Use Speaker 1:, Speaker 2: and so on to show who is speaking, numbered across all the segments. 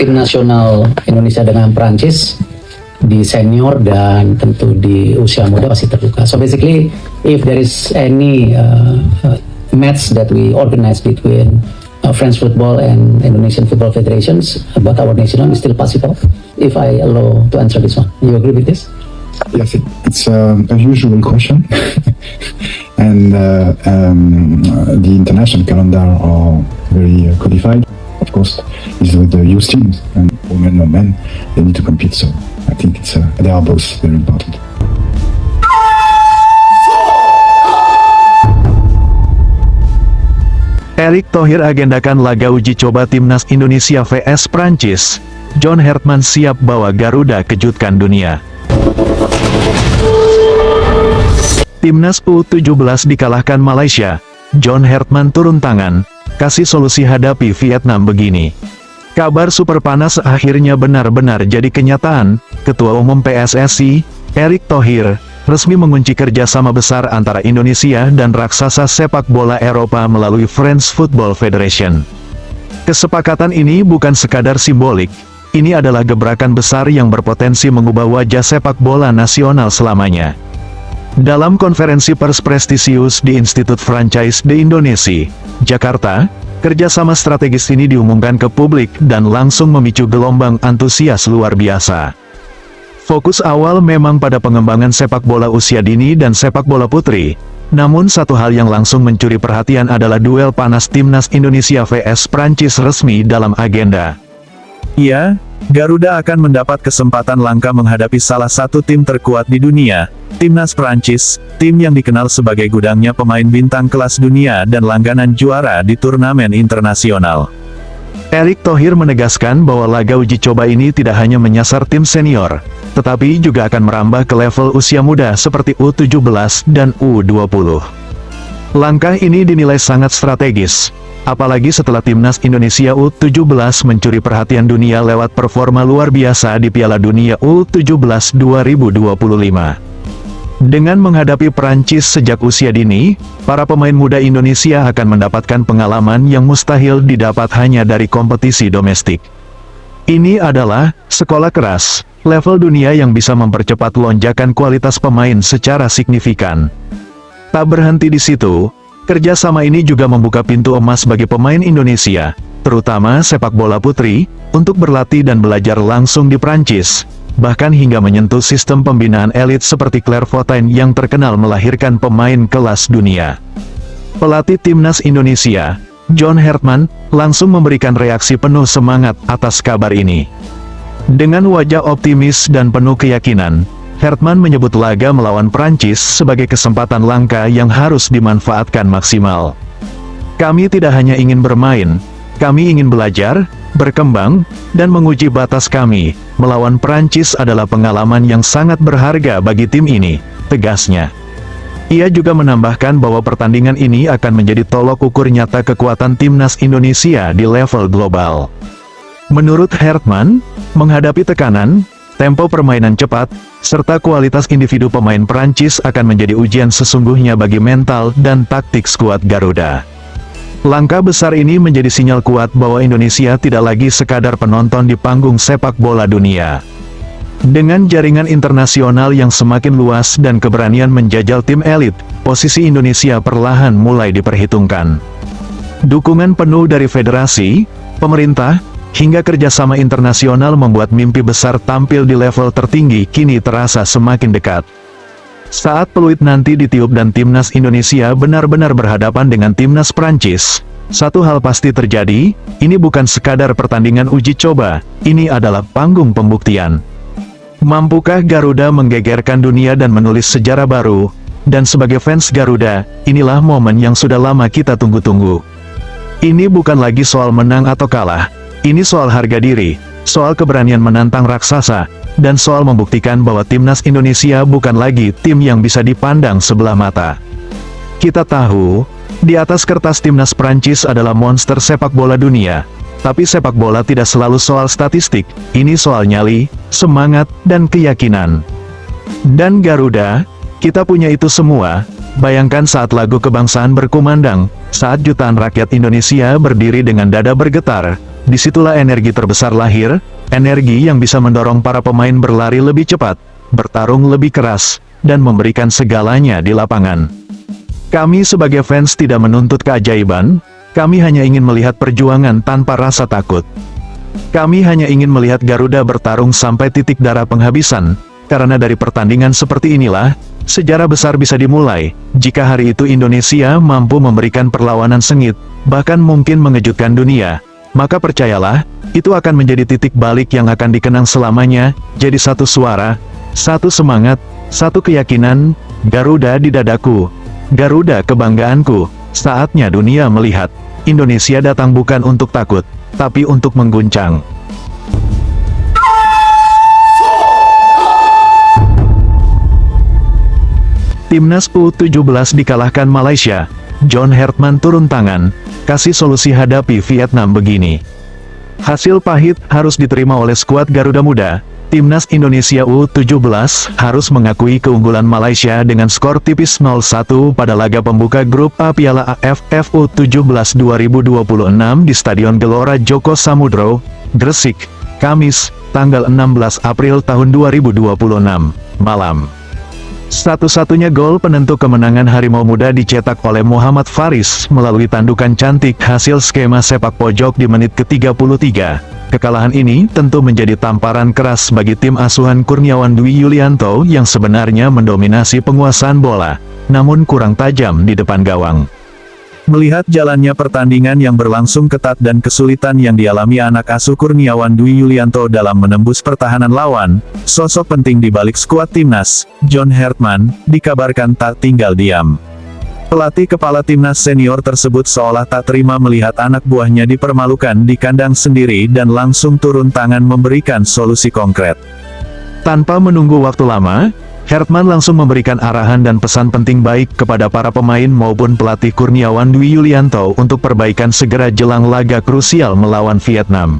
Speaker 1: tim nasional Indonesia dengan Prancis di senior dan tentu di usia muda masih terbuka. So basically, if there is any match that we organize between French football and Indonesian football federations about our national is still possible. If I allow to answer this one, you agree with this?
Speaker 2: Yes, it's a usual question, and the international calendar are very codified. Of course, is with the youth teams and women or men, they need to compete. So I think they are both very important.
Speaker 3: Erick Thohir agendakan laga uji coba Timnas Indonesia vs Prancis. John Hertman siap bawa Garuda kejutkan dunia. Timnas U17 dikalahkan Malaysia. John Hertman turun tangan, kasih solusi hadapi Vietnam begini. Kabar super panas akhirnya benar-benar jadi kenyataan. Ketua Umum PSSI, Erick Thohir, resmi mengunci kerjasama besar antara Indonesia dan raksasa sepak bola Eropa melalui French Football Federation. Kesepakatan ini bukan sekadar simbolik, ini adalah gebrakan besar yang berpotensi mengubah wajah sepak bola nasional selamanya. Dalam konferensi pers prestisius di Institut Franchise de Indonesia, Jakarta, kerjasama strategis ini diumumkan ke publik dan langsung memicu gelombang antusias luar biasa. Fokus awal memang pada pengembangan sepak bola usia dini dan sepak bola putri, namun satu hal yang langsung mencuri perhatian adalah duel panas Timnas Indonesia vs Prancis resmi dalam agenda. Ya, Garuda akan mendapat kesempatan langka menghadapi salah satu tim terkuat di dunia, Timnas Prancis, tim yang dikenal sebagai gudangnya pemain bintang kelas dunia dan langganan juara di turnamen internasional. Erick Thohir menegaskan bahwa laga uji coba ini tidak hanya menyasar tim senior, tetapi juga akan merambah ke level usia muda seperti U17 dan U20. Langkah ini dinilai sangat strategis, apalagi setelah Timnas Indonesia U17 mencuri perhatian dunia lewat performa luar biasa di Piala Dunia U17 2025. Dengan menghadapi Prancis sejak usia dini, para pemain muda Indonesia akan mendapatkan pengalaman yang mustahil didapat hanya dari kompetisi domestik. Ini adalah sekolah keras, level dunia yang bisa mempercepat lonjakan kualitas pemain secara signifikan. Tak berhenti di situ, kerjasama ini juga membuka pintu emas bagi pemain Indonesia, terutama sepak bola putri, untuk berlatih dan belajar langsung di Prancis, bahkan hingga menyentuh sistem pembinaan elit seperti Clairefontaine yang terkenal melahirkan pemain kelas dunia. Pelatih Timnas Indonesia, John Hertman, langsung memberikan reaksi penuh semangat atas kabar ini. Dengan wajah optimis dan penuh keyakinan, Hertman menyebut laga melawan Prancis sebagai kesempatan langka yang harus dimanfaatkan maksimal. Kami tidak hanya ingin bermain, kami ingin belajar, berkembang, dan menguji batas kami. Melawan Prancis adalah pengalaman yang sangat berharga bagi tim ini, tegasnya. Ia juga menambahkan bahwa pertandingan ini akan menjadi tolok ukur nyata kekuatan Timnas Indonesia di level global. Menurut Hertman, menghadapi tekanan, tempo permainan cepat, serta kualitas individu pemain Prancis akan menjadi ujian sesungguhnya bagi mental dan taktik skuad Garuda. Langkah besar ini menjadi sinyal kuat bahwa Indonesia tidak lagi sekadar penonton di panggung sepak bola dunia. Dengan jaringan internasional yang semakin luas dan keberanian menjajal tim elit, posisi Indonesia perlahan mulai diperhitungkan. Dukungan penuh dari federasi, pemerintah, hingga kerjasama internasional membuat mimpi besar tampil di level tertinggi kini terasa semakin dekat. Saat peluit nanti ditiup dan Timnas Indonesia benar-benar berhadapan dengan Timnas Prancis, satu hal pasti terjadi, ini bukan sekadar pertandingan uji coba, ini adalah panggung pembuktian. Mampukah Garuda menggegerkan dunia dan menulis sejarah baru? Dan sebagai fans Garuda, inilah momen yang sudah lama kita tunggu-tunggu. Ini bukan lagi soal menang atau kalah, ini soal harga diri, soal keberanian menantang raksasa, dan soal membuktikan bahwa Timnas Indonesia bukan lagi tim yang bisa dipandang sebelah mata. Kita tahu, di atas kertas Timnas Prancis adalah monster sepak bola dunia, tapi sepak bola tidak selalu soal statistik, ini soal nyali, semangat, dan keyakinan. Dan Garuda, kita punya itu semua. Bayangkan saat lagu kebangsaan berkumandang, saat jutaan rakyat Indonesia berdiri dengan dada bergetar, Disitulah energi terbesar lahir, energi yang bisa mendorong para pemain berlari lebih cepat, bertarung lebih keras, dan memberikan segalanya di lapangan. Kami sebagai fans tidak menuntut keajaiban, kami hanya ingin melihat perjuangan tanpa rasa takut. Kami hanya ingin melihat Garuda bertarung sampai titik darah penghabisan, karena dari pertandingan seperti inilah, sejarah besar bisa dimulai. Jika hari itu Indonesia mampu memberikan perlawanan sengit, bahkan mungkin mengejutkan dunia, maka percayalah, itu akan menjadi titik balik yang akan dikenang selamanya, jadi satu suara, satu semangat, satu keyakinan, Garuda di dadaku, Garuda kebanggaanku. Saatnya dunia melihat, Indonesia datang bukan untuk takut, tapi untuk mengguncang. Timnas U17 dikalahkan Malaysia, John Hertman turun tangan, kasih solusi hadapi Vietnam begini. Hasil pahit harus diterima oleh skuad Garuda Muda. Timnas Indonesia U17 harus mengakui keunggulan Malaysia dengan skor tipis 0-1 pada laga pembuka grup A Piala AFF U17 2026 di Stadion Gelora Joko Samudro, Gresik, Kamis, tanggal 16 April tahun 2026, malam. Satu-satunya gol penentu kemenangan Harimau Muda dicetak oleh Muhammad Faris melalui tandukan cantik hasil skema sepak pojok di menit ke-33. Kekalahan ini tentu menjadi tamparan keras bagi tim asuhan Kurniawan Dwi Yulianto yang sebenarnya mendominasi penguasaan bola, namun kurang tajam di depan gawang. Melihat jalannya pertandingan yang berlangsung ketat dan kesulitan yang dialami anak asuh Kurniawan Dwi Yulianto dalam menembus pertahanan lawan, sosok penting di balik skuad timnas, John Hertman, dikabarkan tak tinggal diam. Pelatih kepala timnas senior tersebut seolah tak terima melihat anak buahnya dipermalukan di kandang sendiri dan langsung turun tangan memberikan solusi konkret. Tanpa menunggu waktu lama, Hertman langsung memberikan arahan dan pesan penting baik kepada para pemain maupun pelatih Kurniawan Dwi Yulianto untuk perbaikan segera jelang laga krusial melawan Vietnam.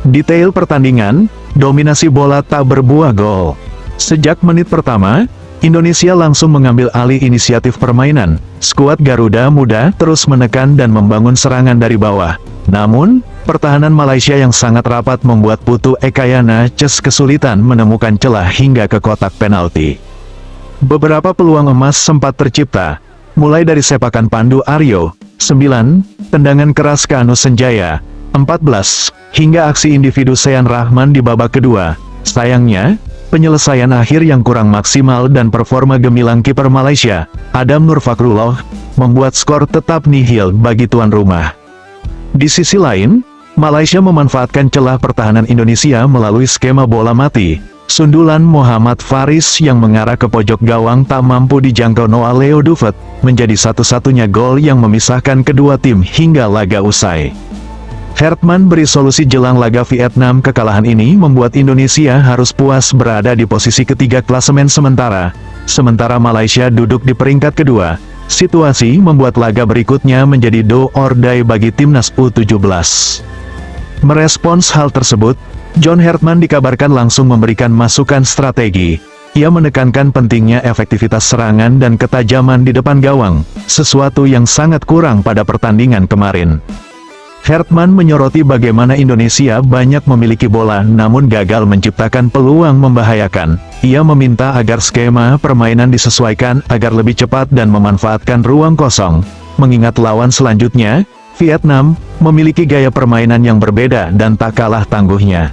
Speaker 3: Detail pertandingan, dominasi bola tak berbuah gol. Sejak menit pertama, Indonesia langsung mengambil alih inisiatif permainan. Skuad Garuda Muda terus menekan dan membangun serangan dari bawah. Namun, pertahanan Malaysia yang sangat rapat membuat Putu Ekayana Ces kesulitan menemukan celah hingga ke kotak penalti. Beberapa peluang emas sempat tercipta, mulai dari sepakan Pandu Aryo, 9, tendangan keras ke Anu Senjaya, 14, hingga aksi individu Sean Rahman di babak kedua. Sayangnya, penyelesaian akhir yang kurang maksimal dan performa gemilang kiper Malaysia, Adam Nurfakrullah, membuat skor tetap nihil bagi tuan rumah. Di sisi lain, Malaysia memanfaatkan celah pertahanan Indonesia melalui skema bola mati. Sundulan Muhammad Faris yang mengarah ke pojok gawang tak mampu dijangkau Noah Leo Duvet, menjadi satu-satunya gol yang memisahkan kedua tim hingga laga usai. Hertman beri solusi jelang laga Vietnam. Kekalahan ini membuat Indonesia harus puas berada di posisi ketiga klasemen sementara Malaysia duduk di peringkat kedua. Situasi membuat laga berikutnya menjadi do or die bagi timnas U17. Merespons hal tersebut, John Hertman dikabarkan langsung memberikan masukan strategi. Ia menekankan pentingnya efektivitas serangan dan ketajaman di depan gawang, sesuatu yang sangat kurang pada pertandingan kemarin. Hertman menyoroti bagaimana Indonesia banyak memiliki bola namun gagal menciptakan peluang membahayakan. Ia meminta agar skema permainan disesuaikan agar lebih cepat dan memanfaatkan ruang kosong. Mengingat lawan selanjutnya, Vietnam, memiliki gaya permainan yang berbeda dan tak kalah tangguhnya.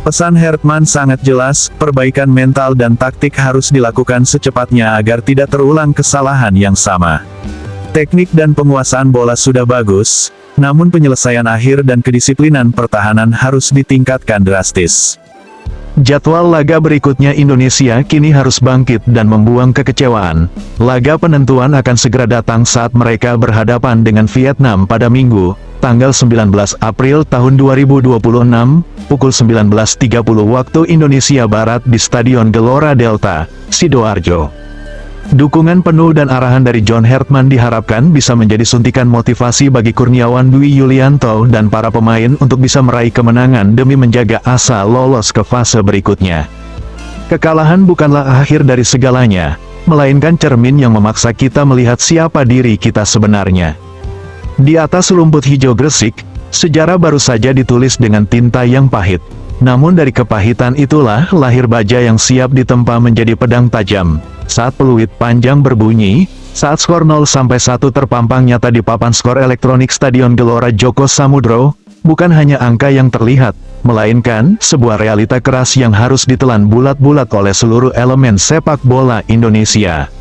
Speaker 3: Pesan Hertman sangat jelas, perbaikan mental dan taktik harus dilakukan secepatnya agar tidak terulang kesalahan yang sama. Teknik dan penguasaan bola sudah bagus, namun penyelesaian akhir dan kedisiplinan pertahanan harus ditingkatkan drastis. Jadwal laga berikutnya Indonesia kini harus bangkit dan membuang kekecewaan. Laga penentuan akan segera datang saat mereka berhadapan dengan Vietnam pada Minggu, tanggal 19 April tahun 2026, pukul 19.30 waktu Indonesia Barat di Stadion Gelora Delta, Sidoarjo. Dukungan penuh dan arahan dari John Hertman diharapkan bisa menjadi suntikan motivasi bagi Kurniawan Dwi Yulianto dan para pemain untuk bisa meraih kemenangan demi menjaga asa lolos ke fase berikutnya. Kekalahan bukanlah akhir dari segalanya, melainkan cermin yang memaksa kita melihat siapa diri kita sebenarnya. Di atas rumput hijau Gresik, Sejarah baru saja ditulis dengan tinta yang pahit. Namun dari kepahitan itulah lahir baja yang siap ditempa menjadi pedang tajam. Saat peluit panjang berbunyi, saat skor 0-1 terpampang nyata di papan skor elektronik Stadion Gelora Joko Samudro, bukan hanya angka yang terlihat, melainkan sebuah realita keras yang harus ditelan bulat-bulat oleh seluruh elemen sepak bola Indonesia.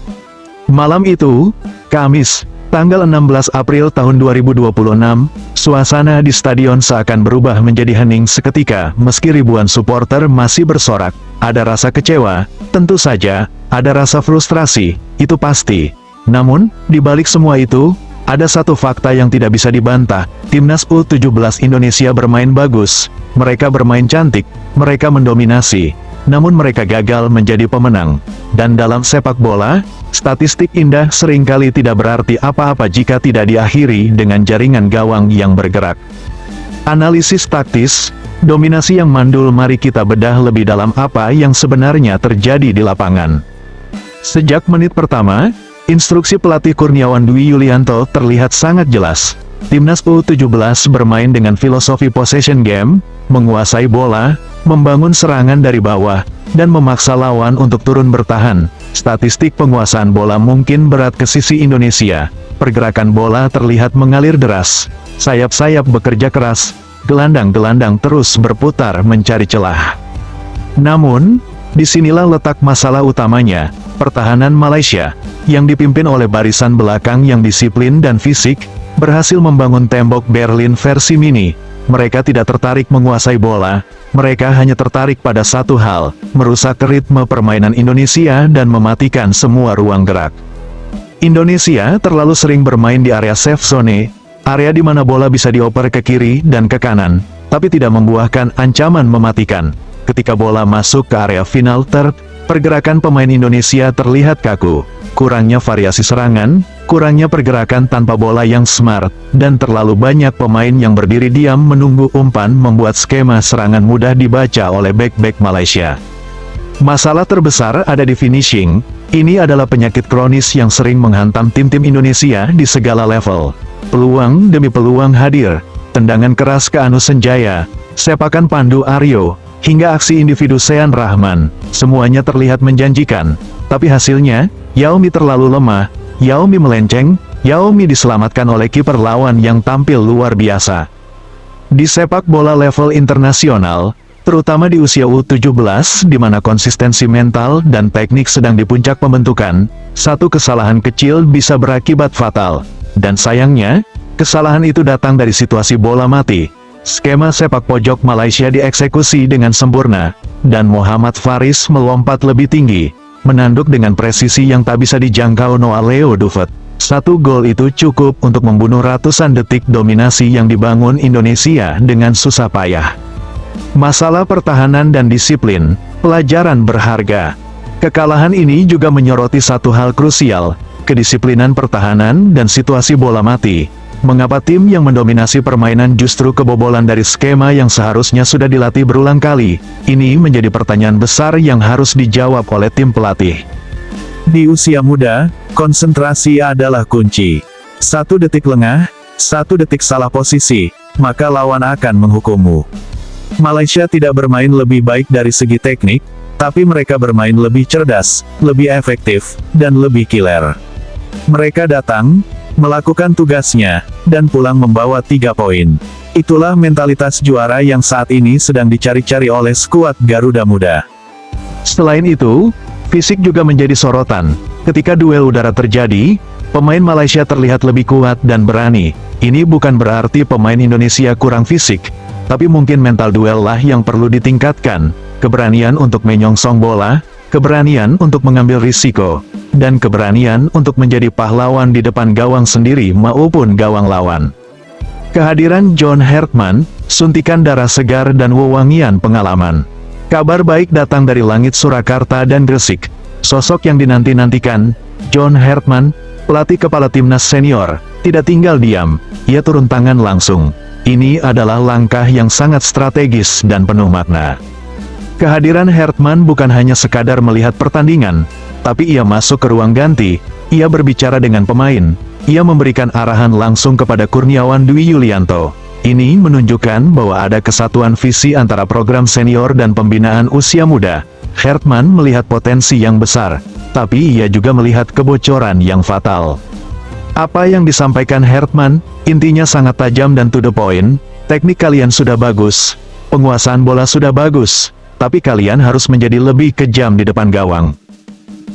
Speaker 3: Malam itu, Kamis, tanggal 16 April tahun 2026, suasana di stadion seakan berubah menjadi hening seketika meski ribuan supporter masih bersorak. Ada rasa kecewa, tentu saja, ada rasa frustrasi, itu pasti. Namun, di balik semua itu, ada satu fakta yang tidak bisa dibantah, Timnas U17 Indonesia bermain bagus, mereka bermain cantik, mereka mendominasi, namun mereka gagal menjadi pemenang. Dan dalam sepak bola, statistik indah seringkali tidak berarti apa-apa jika tidak diakhiri dengan jaringan gawang yang bergerak. Analisis taktis, dominasi yang mandul, mari kita bedah lebih dalam apa yang sebenarnya terjadi di lapangan. Sejak menit pertama, instruksi pelatih Kurniawan Dwi Yulianto terlihat sangat jelas. Timnas U17 bermain dengan filosofi possession game, menguasai bola, membangun serangan dari bawah, dan memaksa lawan untuk turun bertahan. Statistik penguasaan bola mungkin berat ke sisi Indonesia. Pergerakan bola terlihat mengalir deras. Sayap-sayap bekerja keras, gelandang-gelandang terus berputar mencari celah. Namun, disinilah letak masalah utamanya. Pertahanan Malaysia, yang dipimpin oleh barisan belakang yang disiplin dan fisik, berhasil membangun tembok Berlin versi mini. Mereka tidak tertarik menguasai bola, mereka hanya tertarik pada satu hal, merusak ritme permainan Indonesia dan mematikan semua ruang gerak. Indonesia terlalu sering bermain di area safe zone, area di mana bola bisa dioper ke kiri dan ke kanan, tapi tidak membuahkan ancaman mematikan. Ketika bola masuk ke area final third, pergerakan pemain Indonesia terlihat kaku, kurangnya variasi serangan, kurangnya pergerakan tanpa bola yang smart, dan terlalu banyak pemain yang berdiri diam menunggu umpan membuat skema serangan mudah dibaca oleh bek-bek Malaysia. Masalah terbesar ada di finishing, ini adalah penyakit kronis yang sering menghantam tim-tim Indonesia di segala level. Peluang demi peluang hadir, tendangan keras ke Anu Senjaya, sepakan Pandu Aryo, hingga aksi individu Sean Rahman, semuanya terlihat menjanjikan. Tapi hasilnya, Yao Mi terlalu lemah, Yao Mi melenceng, Yao Mi diselamatkan oleh kiper lawan yang tampil luar biasa. Di sepak bola level internasional, terutama di usia U17 di mana konsistensi mental dan teknik sedang di puncak pembentukan, satu kesalahan kecil bisa berakibat fatal. Dan sayangnya, kesalahan itu datang dari situasi bola mati. Skema sepak pojok Malaysia dieksekusi dengan sempurna, dan Muhammad Faris melompat lebih tinggi, menanduk dengan presisi yang tak bisa dijangkau Noah Leo Duvet. Satu gol itu cukup untuk membunuh ratusan detik dominasi yang dibangun Indonesia dengan susah payah. Masalah pertahanan dan disiplin, pelajaran berharga. Kekalahan ini juga menyoroti satu hal krusial, kedisiplinan pertahanan dan situasi bola mati. Mengapa tim yang mendominasi permainan justru kebobolan dari skema yang seharusnya sudah dilatih berulang kali? Ini menjadi pertanyaan besar yang harus dijawab oleh tim pelatih. Di usia muda, konsentrasi adalah kunci. 1 detik lengah, 1 detik salah posisi, maka lawan akan menghukummu. Malaysia tidak bermain lebih baik dari segi teknik, tapi mereka bermain lebih cerdas, lebih efektif, dan lebih killer. Mereka datang, melakukan tugasnya, dan pulang membawa 3 poin. Itulah mentalitas juara yang saat ini sedang dicari-cari oleh skuad Garuda Muda. Selain itu, fisik juga menjadi sorotan. Ketika duel udara terjadi, pemain Malaysia terlihat lebih kuat dan berani. Ini bukan berarti pemain Indonesia kurang fisik, tapi mungkin mental duel lah yang perlu ditingkatkan. Keberanian untuk menyongsong bola, keberanian untuk mengambil risiko, dan keberanian untuk menjadi pahlawan di depan gawang sendiri maupun gawang lawan. Kehadiran John Hertman, suntikan darah segar dan wewangian pengalaman. Kabar baik datang dari langit Surakarta dan Gresik. Sosok yang dinanti-nantikan, John Hertman, pelatih kepala timnas senior, tidak tinggal diam, ia turun tangan langsung. Ini adalah langkah yang sangat strategis dan penuh makna. Kehadiran Hertman bukan hanya sekadar melihat pertandingan, tapi ia masuk ke ruang ganti, ia berbicara dengan pemain, ia memberikan arahan langsung kepada Kurniawan Dwi Yulianto. Ini menunjukkan bahwa ada kesatuan visi antara program senior dan pembinaan usia muda. Hertman melihat potensi yang besar, tapi ia juga melihat kebocoran yang fatal. Apa yang disampaikan Hertman, intinya sangat tajam dan to the point. Teknik kalian sudah bagus, penguasaan bola sudah bagus, tapi kalian harus menjadi lebih kejam di depan gawang.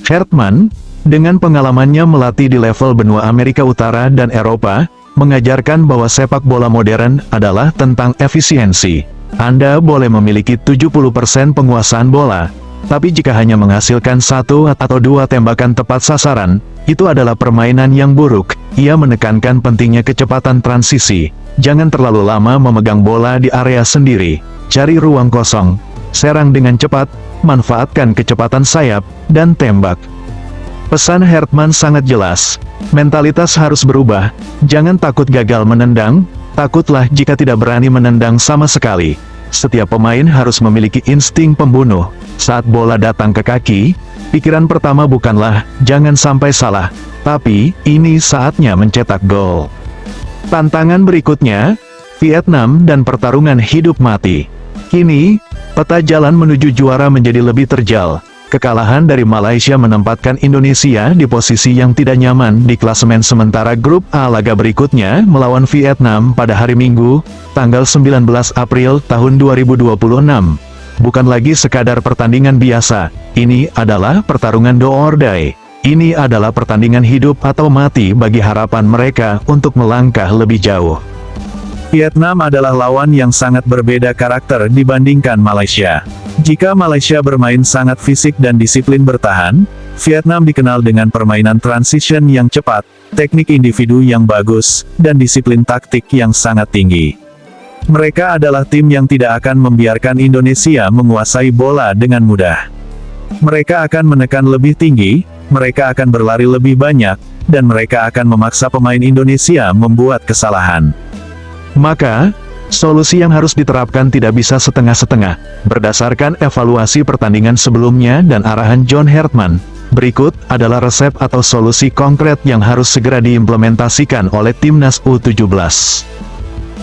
Speaker 3: Hertman, dengan pengalamannya melatih di level benua Amerika Utara dan Eropa, mengajarkan bahwa sepak bola modern adalah tentang efisiensi. Anda boleh memiliki 70% penguasaan bola, tapi jika hanya menghasilkan 1 atau 2 tembakan tepat sasaran, itu adalah permainan yang buruk. Ia menekankan pentingnya kecepatan transisi. Jangan terlalu lama memegang bola di area sendiri. Cari ruang kosong, serang dengan cepat, manfaatkan kecepatan sayap, dan tembak. Pesan Hertman sangat jelas. Mentalitas harus berubah. Jangan takut gagal menendang, takutlah jika tidak berani menendang sama sekali. Setiap pemain harus memiliki insting pembunuh. Saat bola datang ke kaki, pikiran pertama bukanlah, jangan sampai salah, tapi, ini saatnya mencetak gol. Tantangan berikutnya, Vietnam dan pertarungan hidup mati. Kini, peta jalan menuju juara menjadi lebih terjal. Kekalahan dari Malaysia menempatkan Indonesia di posisi yang tidak nyaman di klasemen sementara grup A laga berikutnya melawan Vietnam pada hari Minggu, tanggal 19 April tahun 2026. Bukan lagi sekadar pertandingan biasa, ini adalah pertarungan do or die. Ini adalah pertandingan hidup atau mati bagi harapan mereka untuk melangkah lebih jauh. Vietnam adalah lawan yang sangat berbeda karakter dibandingkan Malaysia. Jika Malaysia bermain sangat fisik dan disiplin bertahan, Vietnam dikenal dengan permainan transition yang cepat, teknik individu yang bagus, dan disiplin taktik yang sangat tinggi. Mereka adalah tim yang tidak akan membiarkan Indonesia menguasai bola dengan mudah. Mereka akan menekan lebih tinggi, mereka akan berlari lebih banyak, dan mereka akan memaksa pemain Indonesia membuat kesalahan. Maka, solusi yang harus diterapkan tidak bisa setengah-setengah. Berdasarkan evaluasi pertandingan sebelumnya dan arahan John Hertman, berikut adalah resep atau solusi konkret yang harus segera diimplementasikan oleh Timnas U17.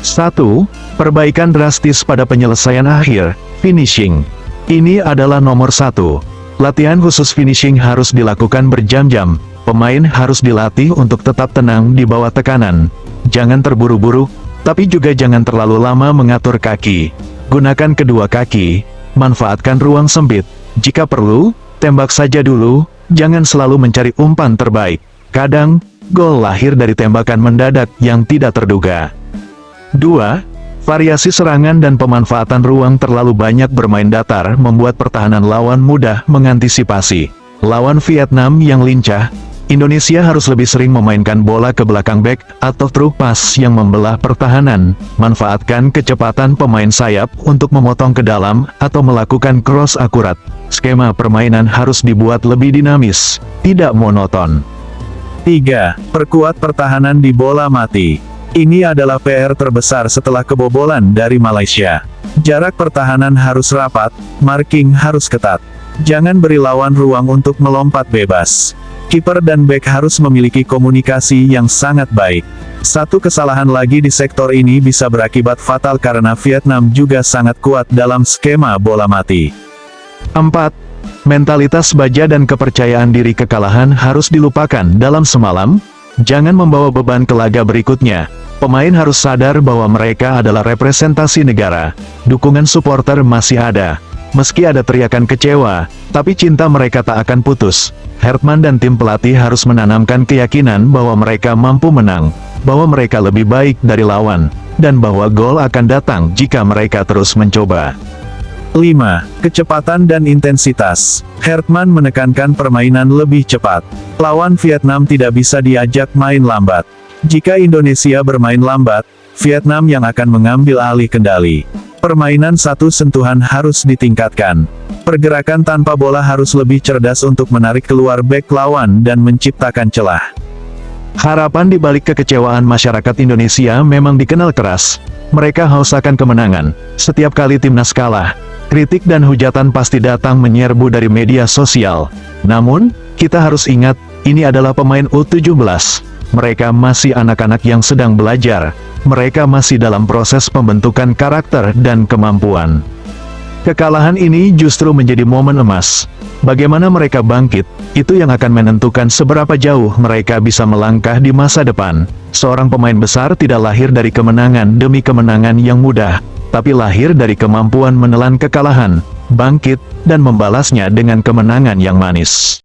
Speaker 3: 1. Perbaikan drastis pada penyelesaian akhir, finishing. Ini adalah nomor 1. Latihan khusus finishing harus dilakukan berjam-jam. Pemain harus dilatih untuk tetap tenang di bawah tekanan. Jangan terburu-buru, tapi juga jangan terlalu lama mengatur kaki. Gunakan kedua kaki, manfaatkan ruang sempit. Jika perlu, tembak saja dulu, jangan selalu mencari umpan terbaik. Kadang, gol lahir dari tembakan mendadak yang tidak terduga. 2. Variasi serangan dan pemanfaatan ruang terlalu banyak bermain datar membuat pertahanan lawan mudah mengantisipasi. Lawan Vietnam yang lincah, Indonesia harus lebih sering memainkan bola ke belakang bek atau through pass yang membelah pertahanan. Manfaatkan kecepatan pemain sayap untuk memotong ke dalam atau melakukan cross akurat. Skema permainan harus dibuat lebih dinamis, tidak monoton. 3. Perkuat pertahanan di bola mati. Ini adalah PR terbesar setelah kebobolan dari Malaysia. Jarak pertahanan harus rapat, marking harus ketat. Jangan beri lawan ruang untuk melompat bebas. Kiper dan bek harus memiliki komunikasi yang sangat baik. Satu kesalahan lagi di sektor ini bisa berakibat fatal karena Vietnam juga sangat kuat dalam skema bola mati. 4. Mentalitas baja dan kepercayaan diri kekalahan harus dilupakan dalam semalam. Jangan membawa beban ke laga berikutnya. Pemain harus sadar bahwa mereka adalah representasi negara. Dukungan supporter masih ada. Meski ada teriakan kecewa, tapi cinta mereka tak akan putus. Hertman dan tim pelatih harus menanamkan keyakinan bahwa mereka mampu menang, bahwa mereka lebih baik dari lawan, dan bahwa gol akan datang jika mereka terus mencoba. 5. Kecepatan dan intensitas. Hertman menekankan permainan lebih cepat. Lawan Vietnam tidak bisa diajak main lambat. Jika Indonesia bermain lambat, Vietnam yang akan mengambil alih kendali. Permainan satu sentuhan harus ditingkatkan. Pergerakan tanpa bola harus lebih cerdas untuk menarik keluar bek lawan dan menciptakan celah. Harapan di balik kekecewaan masyarakat Indonesia memang dikenal keras. Mereka haus akan kemenangan. Setiap kali timnas kalah, kritik dan hujatan pasti datang menyerbu dari media sosial. Namun, kita harus ingat, ini adalah pemain U17. Mereka masih anak-anak yang sedang belajar. mereka masih dalam proses pembentukan karakter dan kemampuan. Kekalahan ini justru menjadi momen emas. Bagaimana mereka bangkit, itu yang akan menentukan seberapa jauh mereka bisa melangkah di masa depan. Seorang pemain besar tidak lahir dari kemenangan demi kemenangan yang mudah, tapi lahir dari kemampuan menelan kekalahan, bangkit, dan membalasnya dengan kemenangan yang manis.